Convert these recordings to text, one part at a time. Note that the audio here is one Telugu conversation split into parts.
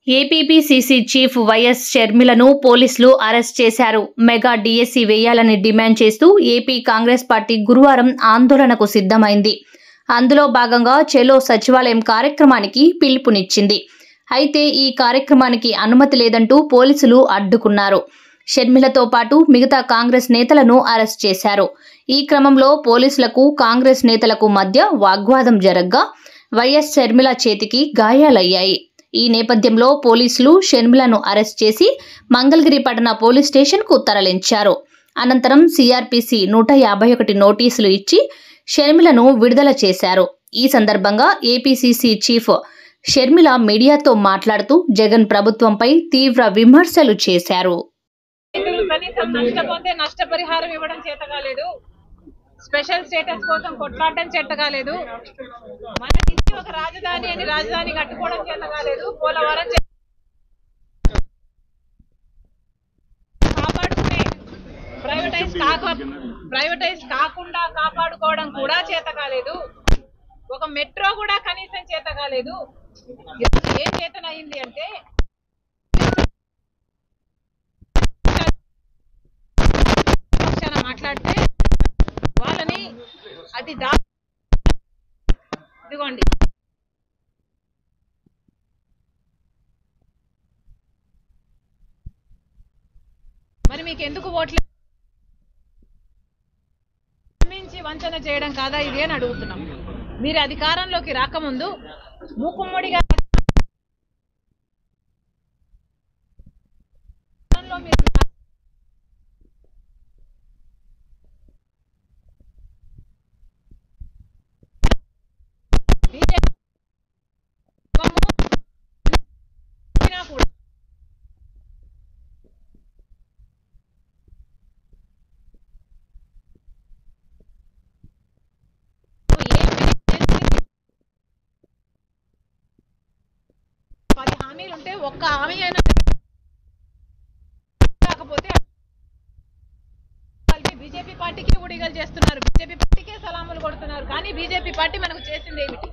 ఏపీపీసీసీ చీఫ్ వైఎస్ షర్మిలను పోలీసులు అరెస్ట్ చేశారు. మెగా డీఎస్సీ వేయాలని డిమాండ్ చేస్తూ ఏపీ కాంగ్రెస్ పార్టీ గురువారం ఆందోళనకు సిద్ధమైంది. అందులో భాగంగా చెలో సచివాలయం కార్యక్రమానికి పిలుపునిచ్చింది. అయితే ఈ కార్యక్రమానికి అనుమతి లేదంటూ పోలీసులు అడ్డుకున్నారు. షర్మిలతో పాటు మిగతా కాంగ్రెస్ నేతలను అరెస్ట్ చేశారు. ఈ క్రమంలో పోలీసులకు కాంగ్రెస్ నేతలకు మధ్య వాగ్వాదం జరగ్గా వైఎస్ షర్మిల చేతికి గాయాలయ్యాయి. ఈ నేపథ్యంలో పోలీసులు షర్మిలను అరెస్ట్ చేసి మంగళగిరి పట్టణ పోలీస్ స్టేషన్కు తరలించారు. అనంతరం సిఆర్పిసి 151 నోటీసులు ఇచ్చి షర్మిలను విడుదల చేశారు. ఈ సందర్భంగా ఏపీసీసీ చీఫ్ షర్మిల మీడియాతో మాట్లాడుతూ జగన్ ప్రభుత్వంపై తీవ్ర విమర్శలు చేశారు. నష్టపరిహారం ఇవ్వడం చేతకాలేదు, స్పెషల్ స్టేటస్ కోసం కొట్లాడడం చేతకాలేదు, మనకి ఒక రాజధాని అని రాజధాని కట్టుకోవడం చేతకాలేదు, పోలవరం కాపాడుకునే ప్రైవేటైజ్ కాకుండా కాపాడుకోవడం కూడా చేతకాలేదు, ఒక మెట్రో కూడా కనీసం చేతకాలేదు. ఏం చేతనయింది అంటే మాట్లాడితే వాళ్ళని అది ఇదిగోండి మరి మీకు ఎందుకు ఓట్లు మించి వంచన చేయడం కాదా ఇది అని అడుగుతున్నాం. మీరు అధికారంలోకి రాకముందు మూకుమ్మడిగా ఉంటే ఒక్క హామీ అయినా కాకపోతే బీజేపీ పార్టీకి ఉడిగలు చేస్తున్నారు, బీజేపీ పార్టీకే సలాములు కొడుతున్నారు. కానీ బీజేపీ పార్టీ మనకు చేసింది ఏమిటి?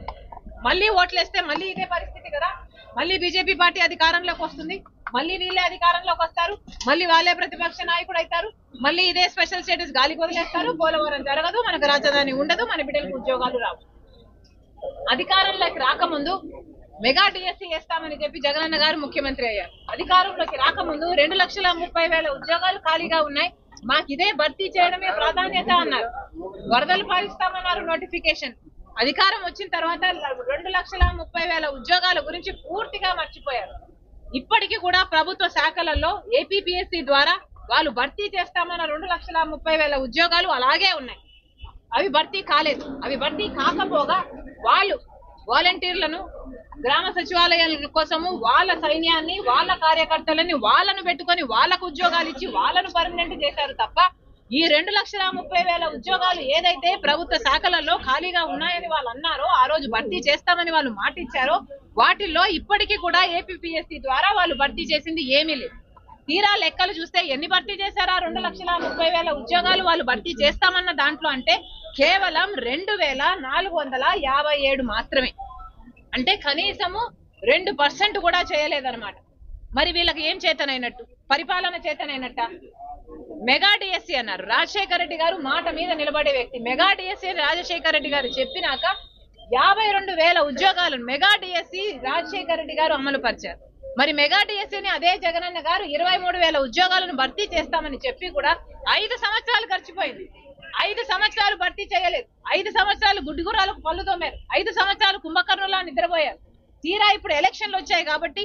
మళ్ళీ ఓట్లేస్తే మళ్ళీ ఇదే పరిస్థితి కదా. మళ్ళీ బీజేపీ పార్టీ అధికారంలోకి వస్తుంది, మళ్ళీ వీళ్ళే అధికారంలోకి వస్తారు, మళ్ళీ వాళ్ళే ప్రతిపక్ష నాయకుడు అవుతారు, మళ్ళీ ఇదే స్పెషల్ స్టేటస్ గాలికి వదిలేస్తారు, పోలవరం జరగదు, మనకు రాజధాని ఉండదు, మన బిడ్డలకు ఉద్యోగాలు రావు. అధికారంలోకి రాకముందు మెగా డిఎస్సీ వేస్తామని చెప్పి జగనన్న గారు ముఖ్యమంత్రి అయ్యారు. అధికారంలోకి రాకముందు 2,30,000 ఉద్యోగాలు ఖాళీగా ఉన్నాయి, మాకు ఇదే భర్తీ చేయడమే ప్రాధాన్యత అన్నారు. వరదలు పాలిస్తామన్నారు, నోటిఫికేషన్. అధికారం వచ్చిన తర్వాత 2,30,000 ఉద్యోగాల గురించి పూర్తిగా మర్చిపోయారు. ఇప్పటికీ కూడా ప్రభుత్వ శాఖలలో ఏపీపీఎస్సీ ద్వారా వాళ్ళు భర్తీ చేస్తామన్న 2,30,000 ఉద్యోగాలు అలాగే ఉన్నాయి. అవి భర్తీ కాలేదు. అవి భర్తీ కాకపోగా వాళ్ళు వాలంటీర్లను, గ్రామ సచివాలయాల కోసము వాళ్ళ సైన్యాన్ని, వాళ్ళ కార్యకర్తలని వాళ్ళను పెట్టుకొని వాళ్ళకు ఉద్యోగాలు ఇచ్చి వాళ్ళను పర్మనెంట్ చేశారు తప్ప ఈ 2,30,000 ఉద్యోగాలు ఏదైతే ప్రభుత్వ శాఖలలో ఖాళీగా ఉన్నాయని వాళ్ళు అన్నారో, ఆ రోజు భర్తీ చేస్తామని వాళ్ళు మాట ఇచ్చారో, వాటిల్లో ఇప్పటికీ కూడా ఏపీపీఎస్సీ ద్వారా వాళ్ళు భర్తీ చేసింది ఏమీ లేదు. తీరా లెక్కలు చూస్తే ఎన్ని భర్తీ చేశారా? 2,30,000 ఉద్యోగాలు వాళ్ళు భర్తీ చేస్తామన్న దాంట్లో అంటే కేవలం 2,457 మాత్రమే. అంటే కనీసము 2% కూడా చేయలేదన్నమాట. మరి వీళ్ళకి ఏం చేతనైనట్టు? పరిపాలన చేతనైనట్ట? మెగా డిఎస్సీ అన్నారు. రాజశేఖర రెడ్డి గారు మాట మీద నిలబడే వ్యక్తి. మెగా డిఎస్సీ రాజశేఖర రెడ్డి గారు చెప్పినాక 52,000 ఉద్యోగాలను మెగా డిఎస్సీ రాజశేఖర రెడ్డి గారు అమలు పరిచారు. మరి మెగా డిఎస్సీని అదే జగనన్న గారు 23,000 ఉద్యోగాలను భర్తీ చేస్తామని చెప్పి కూడా 5 సంవత్సరాలు గడిచిపోయింది. 5 సంవత్సరాలు భర్తీ చేయలేదు. 5 సంవత్సరాలు గుడ్డిగురాలకు పళ్ళు తోమారు. 5 సంవత్సరాలు కుంభకర్ణులా నిద్రపోయారు. తీరా ఇప్పుడు ఎలక్షన్లు వచ్చాయి కాబట్టి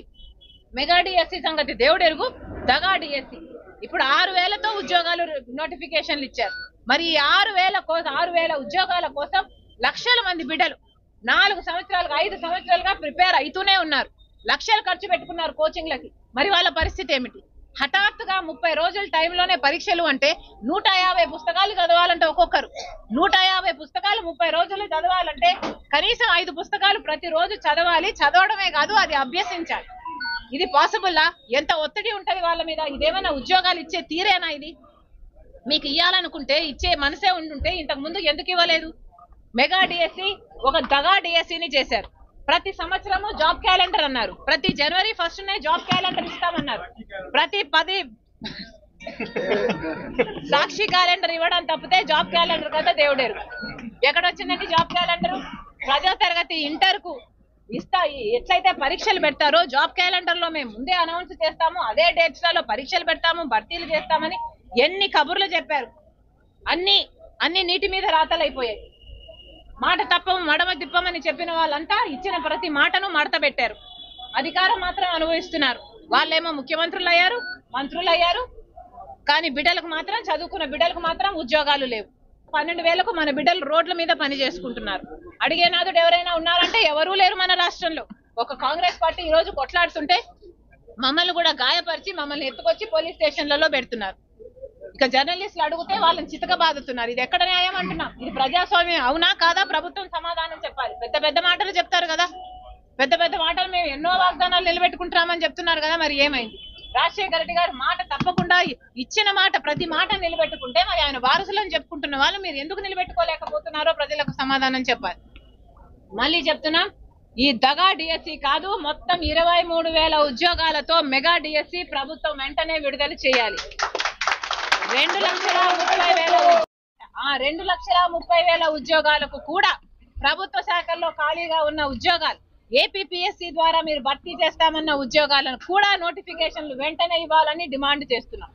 మెగా డిఎస్సీ సంగతి దేవుడెరుగు, దగా డిఎస్సీ. ఇప్పుడు 6,000తో ఉద్యోగాలు నోటిఫికేషన్లు ఇచ్చారు. మరి ఈ 6,000 ఉద్యోగాల కోసం లక్షల మంది బిడ్డలు 4 సంవత్సరాలుగా 5 సంవత్సరాలుగా ప్రిపేర్ అవుతూనే ఉన్నారు. లక్షలు ఖర్చు పెట్టుకున్నారు కోచింగ్లకి. మరి వాళ్ళ పరిస్థితి ఏమిటి? హఠాత్తుగా 30 రోజుల టైంలోనే పరీక్షలు అంటే 150 పుస్తకాలు చదవాలంటే ఒక్కొక్కరు 150 పుస్తకాలు 30 రోజులు చదవాలంటే కనీసం 5 పుస్తకాలు ప్రతిరోజు చదవాలి. చదవడమే కాదు, అది అభ్యసించాలి. ఇది పాసిబుల్లా? ఎంత ఒత్తిడి ఉంటది వాళ్ళ మీద? ఇదేమైనా ఉద్యోగాలు ఇచ్చే తీరేనా? ఇది మీకు ఇవ్వాలనుకుంటే ఇచ్చే మనసే ఉండుంటే ఇంతకు ముందు ఎందుకు ఇవ్వలేదు? మెగా డిఎస్సీ ఒక దగా డిఎస్సీని చేశారు. ప్రతి సంవత్సరము జాబ్ క్యాలెండర్ అన్నారు, ప్రతి జనవరి 1st జాబ్ క్యాలెండర్ ఇస్తామన్నారు, ప్రతి 10 సాక్షి క్యాలెండర్ ఇవ్వడం తప్పితే జాబ్ క్యాలెండర్ కదా దేవుడేరు. ఎక్కడొచ్చిందండి జాబ్ క్యాలెండర్? ప్రజా తరగతి ఇంటర్ కు ఎట్లయితే పరీక్షలు పెడతారో జాబ్ క్యాలెండర్ లో మేము ముందే అనౌన్స్ చేస్తాము, అదే డేట్స్ లలో పరీక్షలు పెడతాము, భర్తీలు చేస్తామని ఎన్ని కబుర్లు చెప్పారు. అన్ని నీటి మీద రాతలైపోయాయి. మాట తప్పము మడమ తిప్పమని చెప్పిన వాళ్ళంతా ఇచ్చిన ప్రతి మాటను మడత పెట్టారు. అధికారం మాత్రం అనుభవిస్తున్నారు. వాళ్ళేమో ముఖ్యమంత్రులు అయ్యారు, మంత్రులు అయ్యారు, కానీ బిడ్డలకు మాత్రం, చదువుకున్న బిడ్డలకు మాత్రం ఉద్యోగాలు లేవు. 12,000కు మన బిడ్డలు రోడ్ల మీద పని చేసుకుంటున్నారు. అడిగేనాదుడు ఎవరైనా ఉన్నారంటే ఎవరూ లేరు మన రాష్ట్రంలో. ఒక కాంగ్రెస్ పార్టీ ఈ రోజు కొట్లాడుతుంటే మమ్మల్ని కూడా గాయపరిచి మమ్మల్ని ఎత్తుకొచ్చి పోలీస్ స్టేషన్లలో పెడుతున్నారు. ఇక జర్నలిస్టులు అడిగితే వాళ్ళని చితకబాదుతున్నారు. ఇది ఎక్కడ న్యాయం అంటున్నాం? ఇది ప్రజాస్వామ్యం అవునా కాదా? ప్రభుత్వం సమాధానం చెప్పాలి. పెద్ద మాటలు చెప్తారు కదా, పెద్ద మాటలు మేము ఎన్నో వాగ్దానాలు నిలబెట్టుకుంటున్నామని చెప్తున్నారు కదా, మరి ఏమైంది? రాజశేఖర రెడ్డి గారు మాట తప్పకుండా ఇచ్చిన మాట, ప్రతి మాట నిలబెట్టుకుంటే మరి ఆయన వారసులను చెప్పుకుంటున్న వాళ్ళు మీరు ఎందుకు నిలబెట్టుకోలేకపోతున్నారో ప్రజలకు సమాధానం చెప్పాలి. మళ్ళీ చెప్తున్నాం, ఈ దగా డిఎస్సి కాదు, మొత్తం 23,000 ఉద్యోగాలతో మెగా డిఎస్సి ప్రభుత్వం వెంటనే విడుదల చేయాలి. 2,30,000 ఉద్యోగాలకు కూడా ప్రభుత్వ శాఖల్లో ఖాళీగా ఉన్న ఉద్యోగాలు, ఏపీపీఎస్సీ ద్వారా మీరు భర్తీ చేస్తామన్న ఉద్యోగాలను కూడా నోటిఫికేషన్లు వెంటనే ఇవ్వాలని డిమాండ్ చేస్తున్నాం.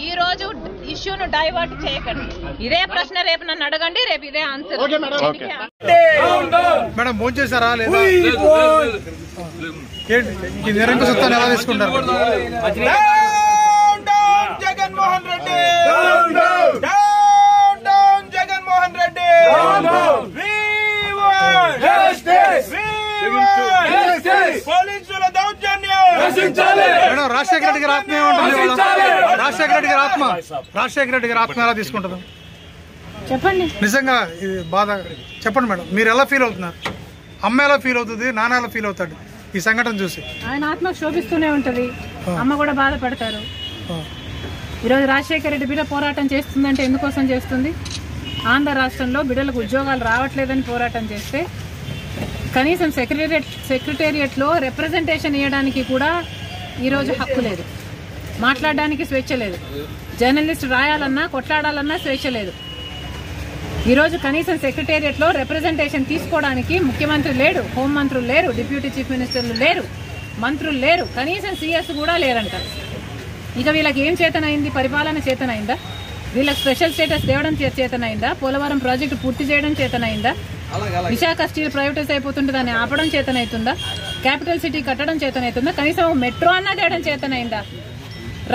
ఈ రోజు ఇష్యూను డైవర్ట్ చేయకండి. ఇదే ప్రశ్న రేపు నన్ను అడగండి, రేపు ఇదే ఆన్సర్. మేడం ఫోన్ చేశారా లేదా? నిరంకుశ సత్తాన్ని ఎలా తీసుకుంటారు? జగన్మోహన్ రెడ్డి, జగన్మోహన్ రెడ్డి, పోలీసుల దౌర్జన్యం. మేడం రాజశేఖర రెడ్డి గారి ఆత్మ ఏమంటుంది? రాజశేఖర రెడ్డి గారి ఆత్మ ఎలా తీసుకుంటుంది? చెప్పండి. నిజంగా ఇది బాధ. చెప్పండి మేడం, మీరు ఎలా ఫీల్ అవుతున్నారు? అమ్మ ఎలా ఫీల్ అవుతుంది? నాన్న ఎలా ఫీల్ అవుతాడు ఈ సంఘటన చూసి? ఆయన ఆత్మ శోభిస్తూనే ఉంటది, అమ్మ కూడా బాధపడతారు. ఈరోజు రాజశేఖర రెడ్డి బిడ్డ పోరాటం చేస్తుందంటే ఎందుకోసం చేస్తుంది? ఆంధ్ర రాష్ట్రంలో బిడ్డలకు ఉద్యోగాలు రావట్లేదని పోరాటం చేస్తే కనీసం సెక్రటేరియట్లో రిప్రజెంటేషన్ ఇవ్వడానికి కూడా ఈరోజు హక్కు లేదు, మాట్లాడడానికి స్వేచ్ఛ లేదు, జర్నలిస్ట్ రాయాలన్నా కొట్లాడాలన్నా స్వేచ్ఛ లేదు. ఈరోజు కనీసం సెక్రటేరియట్లో రిప్రజెంటేషన్ తీసుకోవడానికి ముఖ్యమంత్రి లేడు, హోంమంత్రులు లేరు, డిప్యూటీ చీఫ్ మినిస్టర్లు లేరు, మంత్రులు లేరు, కనీసం సీఎస్ కూడా లేరంట. ఇక వీళ్ళకి ఏం చేతనైంది? పరిపాలన చేతనైందా? వీళ్ళకి స్పెషల్ స్టేటస్ తేవడం చేతనైందా? పోలవరం ప్రాజెక్టు పూర్తి చేయడం చేతనైందా? విశాఖ స్టీల్ ప్రైవేటైజ్ అయిపోతుంటే దాన్ని ఆపడం చేతనైతుందా? క్యాపిటల్ సిటీ కట్టడం చేతనైతుందా? కనీసం మెట్రో అన్నా చేయడం చేతనైందా?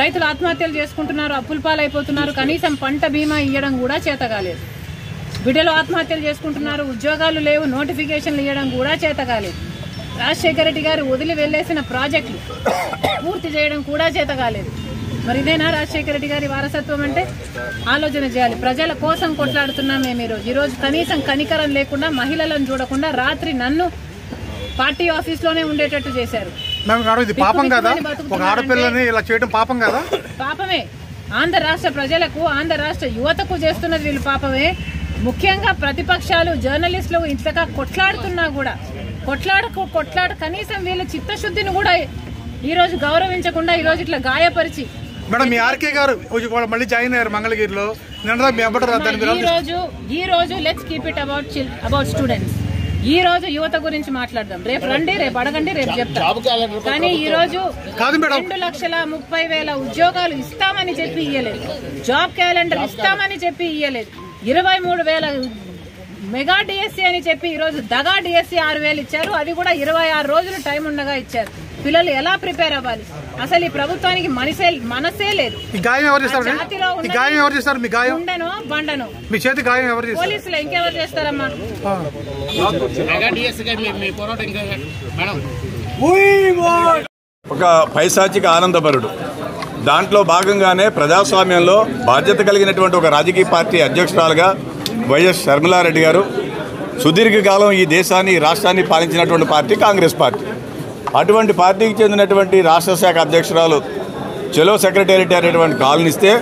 రైతులు ఆత్మహత్యలు చేసుకుంటున్నారు, అప్పుల పాలైపోతున్నారు, కనీసం పంట బీమా ఇవ్వడం కూడా చేత కాలేదు. బిడ్డలు ఆత్మహత్యలు చేసుకుంటున్నారు, ఉద్యోగాలు లేవు, నోటిఫికేషన్లు ఇవ్వడం కూడా చేత కాలేదు. రాజశేఖర రెడ్డి గారు వదిలి వెళ్లేసిన ప్రాజెక్టులు పూర్తి చేయడం కూడా చేత కాలేదు. మరి ఇదేనా రాజశేఖర రెడ్డి గారి వారసత్వం అంటే? ఆలోచన చేయాలి. ప్రజల కోసం కొట్లాడుతున్నాం మేము ఈరోజు కనీసం కనికరం లేకుండా, మహిళలను చూడకుండా రాత్రి నన్ను పార్టీ ఆఫీస్ లోనే ఉండేటట్టు చేశారు. పాపం కదా? ఒక ఆడపిల్లని ఇలా చేయడం పాపం కదా? పాపమే. ఆంధ్ర రాష్ట్ర ప్రజలకు, ఆంధ్ర రాష్ట్ర యువతకు చేస్తున్నది వీళ్ళు పాపమే. ముఖ్యంగా ప్రతిపక్షాలు, జర్నలిస్టులు ఇంతగా కొట్లాడుతున్నా కూడా కొట్లాడు కనీసం వీళ్ళ చిత్తశుద్ధిని కూడా ఈ రోజు గౌరవించకుండా ఈ రోజు ఇట్లా గాయపరిచి. మేడం మీ ఆర్కే గారు మళ్ళీ జాయిన్ అయ్యారు మంగళగిరిలో. ఈ రోజు let's keep it about students. ఈ రోజు యువత గురించి మాట్లాడదాం. రేపు రండి, రేపు అడగండి, రేపు చెప్తాం. కానీ ఈ రోజు 2,30,000 ఉద్యోగాలు ఇస్తామని చెప్పి ఇయ్యలేదు, జాబ్ క్యాలెండర్ ఇస్తామని చెప్పి ఇయ్యలేదు, 23,000 మెగా డిఎస్సీ అని చెప్పి ఈ రోజు దగా డిఎస్సీ 6,000 ఇచ్చారు. అది కూడా 26 రోజులు టైం ఉండగా ఇచ్చారు. పిల్లలు ఎలా ప్రిపేర్ అవ్వాలి? అసలు ఈ ప్రభుత్వానికి మనసే లేదు. ఉండను బండను మీ చేతి గాయం ఎవరు చేస్తారు? పోలీసులు ఇంకెవరు చేస్తారమ్మా? ఒక పైశాచిక ఆనందపరుడు. దాంట్లో భాగంగానే ప్రజాస్వామ్యంలో బాధ్యత కలిగినటువంటి ఒక రాజకీయ పార్టీ అధ్యక్షురాలుగా వైఎస్ షర్మిలారెడ్డి గారు సుదీర్ఘకాలం ఈ దేశాన్ని ఈ రాష్ట్రాన్ని పాలించినటువంటి పార్టీ కాంగ్రెస్ పార్టీ. అటువంటి పార్టీకి చెందినటువంటి రాష్ట్ర శాఖ అధ్యక్షురాలు చెలో సెక్రటేరియట్ అనేటువంటి కాలనిస్తే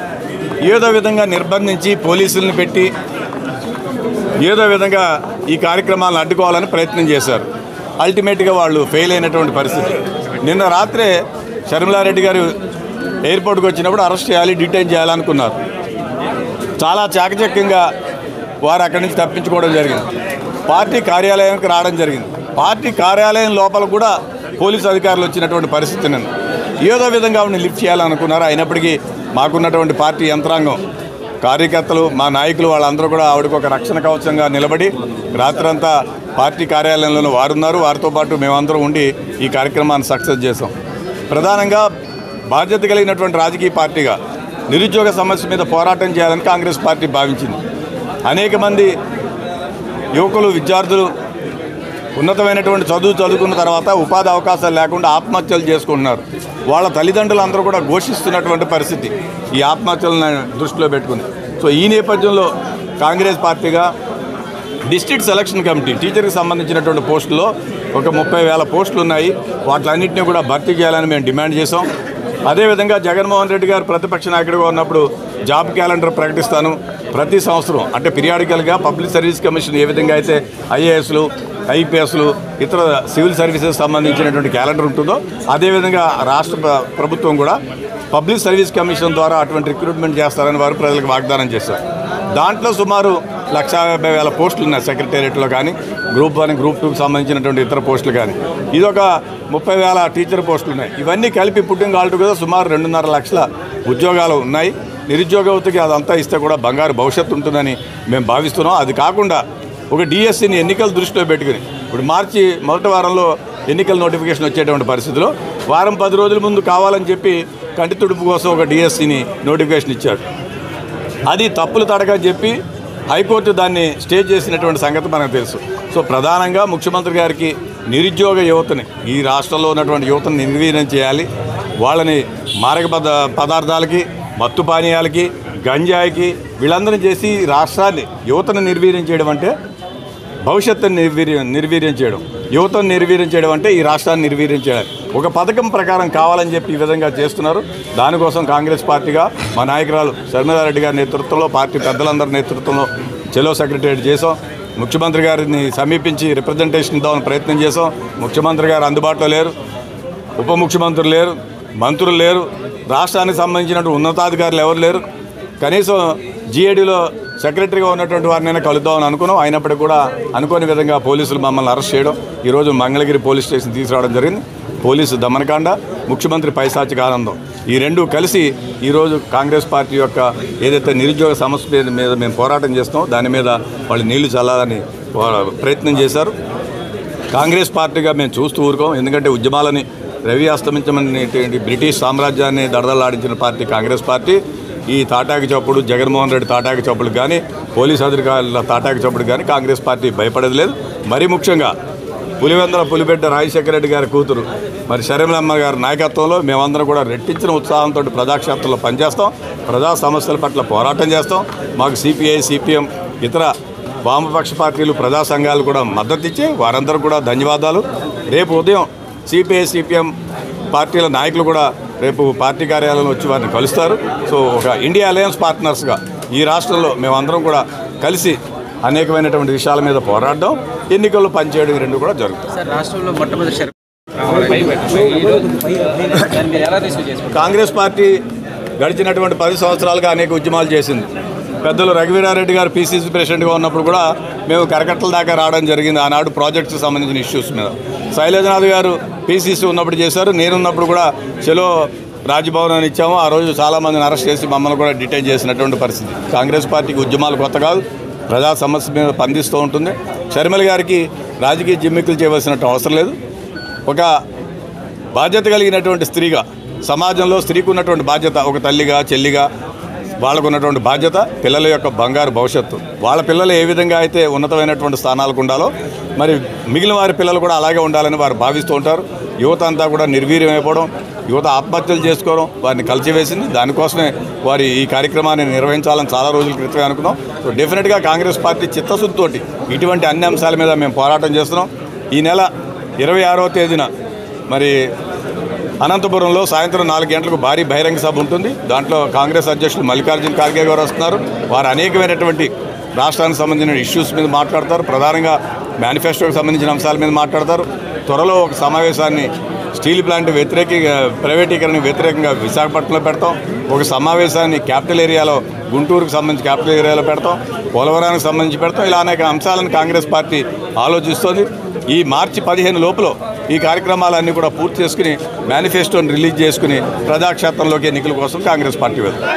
ఏదో విధంగా నిర్బంధించి పోలీసులను పెట్టి ఏదో విధంగా ఈ కార్యక్రమాలను అడ్డుకోవాలని ప్రయత్నం చేశారు. అల్టిమేట్గా వాళ్ళు ఫెయిల్ అయినటువంటి పరిస్థితి. నిన్న రాత్రే షర్మిలారెడ్డి గారు ఎయిర్పోర్ట్కి వచ్చినప్పుడు అరెస్ట్ చేయాలి, డిటైన్ చేయాలనుకున్నారు. చాలా చాకచక్యంగా వారు అక్కడి నుంచి తప్పించుకోవడం జరిగింది. పార్టీ కార్యాలయానికి రావడం జరిగింది. పార్టీ కార్యాలయం లోపల కూడా పోలీసు అధికారులు వచ్చినటువంటి పరిస్థితి నిన్న ఏదో విధంగా ఆవిడని లిఫ్ట్ చేయాలనుకున్నారు. అయినప్పటికీ మాకున్నటువంటి పార్టీ యంత్రాంగం, కార్యకర్తలు, మా నాయకులు వాళ్ళందరూ కూడా ఆవిడకు ఒక రక్షణ కవచంగా నిలబడి రాత్రంతా పార్టీ కార్యాలయంలో వారున్నారు. వారితో పాటు మేమందరం ఉండి ఈ కార్యక్రమాన్ని సక్సెస్ చేసాం. ప్రధానంగా బాధ్యత కలిగినటువంటి రాజకీయ పార్టీగా నిరుద్యోగ సమస్య మీద పోరాటం చేయాలని కాంగ్రెస్ పార్టీ భావించింది. అనేక మంది యువకులు, విద్యార్థులు ఉన్నతమైనటువంటి చదువుకున్న తర్వాత ఉపాధి అవకాశాలు లేకుండా ఆత్మహత్యలు చేసుకుంటున్నారు. వాళ్ళ తల్లిదండ్రులు అందరూ కూడా ఘోషిస్తున్నటువంటి పరిస్థితి ఈ ఆత్మహత్యలను దృష్టిలో పెట్టుకుని. సో ఈ నేపథ్యంలో కాంగ్రెస్ పార్టీగా డిస్ట్రిక్ట్ సెలక్షన్ కమిటీ టీచర్కి సంబంధించినటువంటి పోస్టుల్లో ఒక 30,000 పోస్టులు ఉన్నాయి. వాటిలన్నింటినీ కూడా భర్తీ చేయాలని మేము డిమాండ్ చేసాం. అదేవిధంగా జగన్మోహన్ రెడ్డి గారు ప్రతిపక్ష నాయకుడిగా ఉన్నప్పుడు జాబ్ క్యాలెండర్ ప్రకటిస్తాను, ప్రతి సంవత్సరం అంటే పీరియాడికల్గా పబ్లిక్ సర్వీస్ కమిషన్ ఏ విధంగా అయితే ఐఏఎస్లు, ఐపీఎస్లు, ఇతర సివిల్ సర్వీసెస్ సంబంధించినటువంటి క్యాలెండర్ ఉంటుందో అదేవిధంగా రాష్ట్ర ప్రభుత్వం కూడా పబ్లిక్ సర్వీస్ కమిషన్ ద్వారా అటువంటి రిక్రూట్మెంట్ చేస్తారని వారు ప్రజలకు వాగ్దానం చేశారు. దాంట్లో సుమారు 150,000 పోస్టులు ఉన్నాయి సెక్రటేరియట్లో కానీ, గ్రూప్ 1, గ్రూప్ 2కి సంబంధించినటువంటి ఇతర పోస్టులు కానీ. ఇదొక 30,000 టీచర్ పోస్టులు ఉన్నాయి. ఇవన్నీ కలిపి పుట్టింగ్ ఆల్ టుగెదర్ సుమారు 2.5 లక్షల ఉద్యోగాలు ఉన్నాయి. నిరుద్యోగ యువతకి అదంతా ఇస్తే కూడా బంగారు భవిష్యత్తు ఉంటుందని మేము భావిస్తున్నాం. అది కాకుండా ఒక డిఎస్సిని ఎన్నికల దృష్టిలో పెట్టుకుని ఇప్పుడు మార్చి మొదటి వారంలో ఎన్నికల నోటిఫికేషన్ వచ్చేటువంటి పరిస్థితిలో వారం 10 రోజుల ముందు కావాలని చెప్పి కంటి తుడుపు కోసం ఒక డిఎస్సిని నోటిఫికేషన్ ఇచ్చారు. అది తప్పులు తడగా చెప్పి హైకోర్టు దాన్ని స్టే చేసినటువంటి సంగతి మనకు తెలుసు. సో ప్రధానంగా ముఖ్యమంత్రి గారికి నిరుద్యోగ యువతని, ఈ రాష్ట్రంలో ఉన్నటువంటి యువతని నిర్వీర్యం చేయాలి. వాళ్ళని మారక పదార్థాలకి, మత్తు పానీయాలకి, గంజాయికి వీళ్ళందరినీ చేసి రాష్ట్రాన్ని, యువతను నిర్వీర్యం చేయడం అంటే భవిష్యత్తుని నిర్వీర్యం చేయడం, యువతను నిర్వీర్యం చేయడం అంటే ఈ రాష్ట్రాన్ని నిర్వీర్యం చేయడం. ఒక పథకం ప్రకారం కావాలని చెప్పి ఈ విధంగా చేస్తున్నారు. దానికోసం కాంగ్రెస్ పార్టీగా మా నాయకురాలు షర్మిలారెడ్డి గారి నేతృత్వంలో, పార్టీ పెద్దలందరి నేతృత్వంలో చెలో సెక్రటేరియట్ చేసాం. ముఖ్యమంత్రి గారిని సమీపించి రిప్రజెంటేషన్ ఇద్దామని ప్రయత్నం చేసాం. ముఖ్యమంత్రి గారు అందుబాటులో లేరు, ఉప ముఖ్యమంత్రులు లేరు, మంత్రులు లేరు, రాష్ట్రానికి సంబంధించినటువంటి ఉన్నతాధికారులు ఎవరు లేరు. కనీసం జిఏడీలో సెక్రటరీగా ఉన్నటువంటి వారినైనా కలుద్దామని అనుకున్నాం. అయినప్పటికీ కూడా అనుకోని విధంగా పోలీసులు మమ్మల్ని అరెస్ట్ చేయడం, ఈరోజు మంగళగిరి పోలీస్ స్టేషన్ తీసుకురావడం జరిగింది. పోలీసు దమనకాండ, ముఖ్యమంత్రి పైశాచిక ఆనందం, ఈ రెండు కలిసి ఈరోజు కాంగ్రెస్ పార్టీ యొక్క ఏదైతే నిరుద్యోగ సమస్య మీద మేము పోరాటం చేస్తామో దాని మీద వాళ్ళు నీళ్లు చల్లాలని ప్రయత్నం చేశారు. కాంగ్రెస్ పార్టీగా మేము చూస్తూ ఊరుకోం. ఎందుకంటే ఉద్యమాలని రవి అస్తమించమనేటువంటి బ్రిటిష్ సామ్రాజ్యాన్ని దడదలాడించిన పార్టీ కాంగ్రెస్ పార్టీ. ఈ తాటాకి చప్పుడు, జగన్మోహన్ రెడ్డి తాటాకి చప్పుడుకు కానీ, పోలీసు అధికారుల తాటాకి చప్పుడుకు కానీ కాంగ్రెస్ పార్టీ భయపడేది లేదు. మరీ ముఖ్యంగా పులివెందుల పులిబిడ్డ రాజశేఖర రెడ్డి గారి కూతురు మరి షర్మిలమ్మ గారి నాయకత్వంలో మేమందరం కూడా రెట్టించిన ఉత్సాహంతో ప్రజాక్షేత్రంలో పనిచేస్తాం, ప్రజా సమస్యల పట్ల పోరాటం చేస్తాం. మాకు సిపిఐ, సిపిఎం, ఇతర వామపక్ష పార్టీలు, ప్రజా సంఘాలు కూడా మద్దతు ఇచ్చి వారందరూ కూడా ధన్యవాదాలు. రేపు ఉదయం సిపిఐ, సిపిఎం పార్టీల నాయకులు కూడా రేపు పార్టీ కార్యాలయంలో వచ్చి వారిని కలుస్తారు. సో ఒక ఇండియా అలయన్స్ పార్ట్నర్స్గా ఈ రాష్ట్రంలో మేమందరం కూడా కలిసి అనేకమైనటువంటి విషయాల మీద పోరాడడం, ఎన్నికల్లో పనిచేయడం, రెండు కూడా జరుగుతాయి. రాష్ట్రంలో మొట్టమొదటి కాంగ్రెస్ పార్టీ గడిచినటువంటి 10 సంవత్సరాలుగా అనేక ఉద్యమాలు చేసింది. పెద్దలు రఘువీరారెడ్డి గారు పిసిసి ప్రెసిడెంట్గా ఉన్నప్పుడు కూడా మేము కరకట్టల దాకా రావడం జరిగింది. ఆనాడు ప్రాజెక్ట్స్కి సంబంధించిన ఇష్యూస్ మీద శైలజనాథ్ గారు పిసిసి ఉన్నప్పుడు చేశారు. నేనున్నప్పుడు కూడా చెలో రాజ్భవన్ అని ఇచ్చాము. ఆ రోజు చాలామందిని అరెస్ట్ చేసి మమ్మల్ని కూడా డిటైన్ చేసినటువంటి పరిస్థితి. కాంగ్రెస్ పార్టీకి ఉద్యమాలు కొత్త కాదు, ప్రజా సమస్య మీద స్పందిస్తూ ఉంటుంది. షర్మిల గారికి రాజకీయ జిమ్మిక్కులు చేయవలసినట్టు అవసరం లేదు. ఒక బాధ్యత కలిగినటువంటి స్త్రీగా, సమాజంలో స్త్రీకి ఉన్నటువంటి బాధ్యత, ఒక తల్లిగా, చెల్లిగా వాళ్ళకు ఉన్నటువంటి బాధ్యత, పిల్లల యొక్క బంగారు భవిష్యత్తు, వాళ్ళ పిల్లలు ఏ విధంగా అయితే ఉన్నతమైనటువంటి స్థానాలకు ఉండాలో మరి మిగిలిన వారి పిల్లలు కూడా అలాగే ఉండాలని వారు భావిస్తూ ఉంటారు. యువత అంతా కూడా నిర్వీర్యం అయిపోవడం, యువత ఆత్మహత్యలు చేసుకోవడం వారిని కలిసివేసింది. దానికోసమే వారి ఈ కార్యక్రమాన్ని నిర్వహించాలని చాలా రోజుల క్రితమే అనుకున్నాం. సో డెఫినెట్గా కాంగ్రెస్ పార్టీ చిత్తశుద్ధితోటి ఇటువంటి అన్ని అంశాల మీద మేము పోరాటం చేస్తున్నాం. ఈ నెల 26వ తేదీన మరి అనంతపురంలో సాయంత్రం 4 గంటలకు భారీ బహిరంగ సభ ఉంటుంది. దాంట్లో కాంగ్రెస్ అధ్యక్షులు మల్లికార్జున ఖార్గే గారు వస్తున్నారు. వారు అనేకమైనటువంటి రాష్ట్రానికి సంబంధించిన ఇష్యూస్ మీద మాట్లాడతారు. ప్రధానంగా మేనిఫెస్టోకి సంబంధించిన అంశాల మీద మాట్లాడతారు. త్వరలో ఒక సమావేశాన్ని స్టీల్ ప్లాంట్ ప్రైవేటీకరణ వ్యతిరేకంగా విశాఖపట్నంలో పెడతాం. ఒక సమావేశాన్ని క్యాపిటల్ ఏరియాలో గుంటూరుకు సంబంధించి క్యాపిటల్ ఏరియాలో పెడతాం. పోలవరానికి సంబంధించి పెడతాం. ఇలా అనేక అంశాలను కాంగ్రెస్ పార్టీ ఆలోచిస్తోంది. ఈ మార్చి 15 లోపల ఈ కార్యక్రమాలన్నీ కూడా పూర్తి చేసుకుని మేనిఫెస్టోని రిలీజ్ చేసుకుని ప్రజాక్షేత్రంలోకి ఎన్నికల కోసం కాంగ్రెస్ పార్టీ వెళ్తుంది.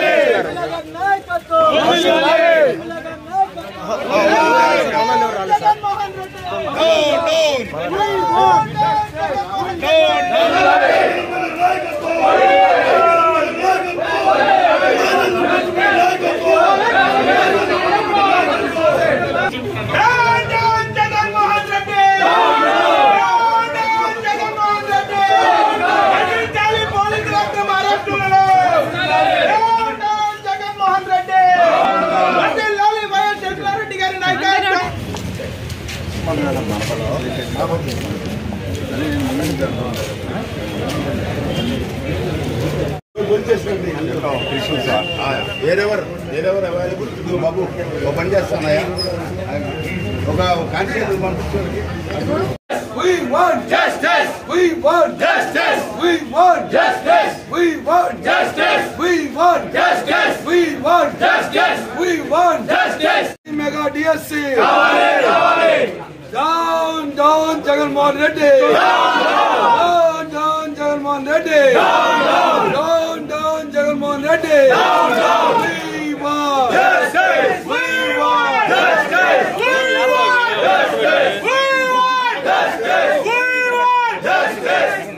వేరెవరు అవైలబుల్ బాబు ఒక పని చేస్తానయ్యా ఒక కాంట్రాక్ట్ పంపించడానికి We want justice. We want justice. We want justice. We want justice. We want justice. We want justice. We want justice. Mega DSC. Down, down, Jagannath Reddy. Down, down, Jagannath Reddy. Down, down, Jagannath Reddy. We want justice. We want justice. We want justice. We want justice. We want justice.